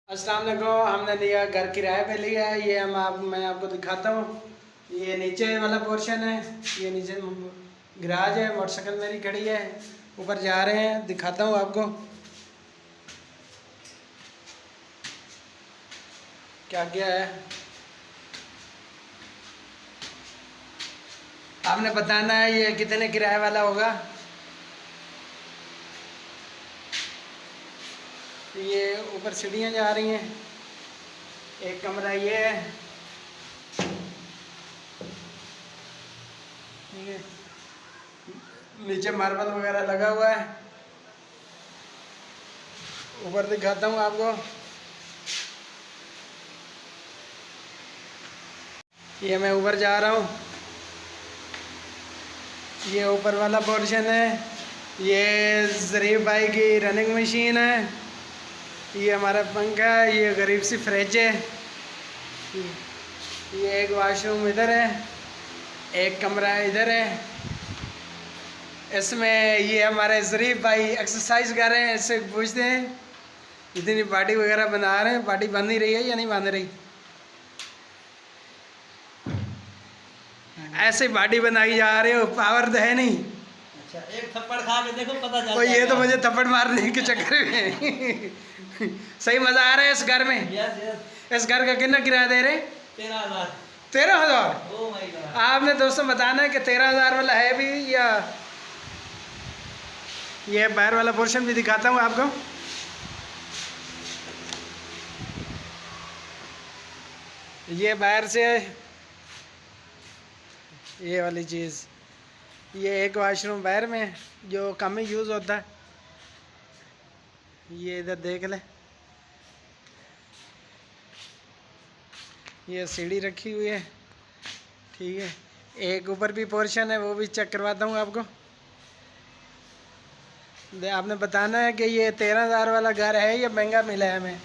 अस्सलाम वालेकुम। हमने लिया घर किराए पे लिया है। ये मैं आपको दिखाता हूँ। ये नीचे वाला पोर्शन है, ये नीचे गैराज है, मोटरसाइकिल मेरी खड़ी है। ऊपर जा रहे हैं, दिखाता हूँ आपको क्या क्या है। आपने बताना है ये कितने किराए वाला होगा। ये ऊपर सीढ़ियाँ जा रही हैं। एक कमरा ये है, ठीक है। नीचे मार्बल वगैरह लगा हुआ है। ऊपर दिखाता हूँ आपको। ये मैं ऊपर जा रहा हूँ। ये ऊपर वाला पोर्शन है। ये ज़रीफ भाई की रनिंग मशीन है। ये हमारा पंखा है। ये गरीब सी फ्रिज है। ये एक वॉशरूम इधर है, एक कमरा इधर है। इसमें ये हमारे ज़रीफ भाई एक्सरसाइज कर रहे हैं। इससे पूछते हैं इतनी बॉडी वगैरह बना रहे हैं, बॉडी बन ही रही है या नहीं बन रही। ऐसे बॉडी बनाई जा रहे हो, पावर तो है नहीं। अच्छा, एक थप्पड़ खा के देखो पता चल तो ये तो मुझे थप्पड़ मारने के चक्कर में सही मजा आ रहा है इस घर में। Yes yes. इस घर का कितना किराया दे रहे? 13,000। 13,000। Oh my God. आपने दोस्तों बताना है कि 13,000 वाला है भी या। ये बाहर वाला पोर्शन भी दिखाता हूँ आपको। ये बाहर से ये वाली चीज़, ये एक वॉशरूम बाहर में है जो कम ही यूज़ होता है। ये इधर देख ले, ये सीढ़ी रखी हुई है, ठीक है। एक ऊपर भी पोर्शन है, वो भी चेक करवाता हूँ आपको। आपने बताना है कि ये 13,000 वाला घर है या महंगा मिला है हमें।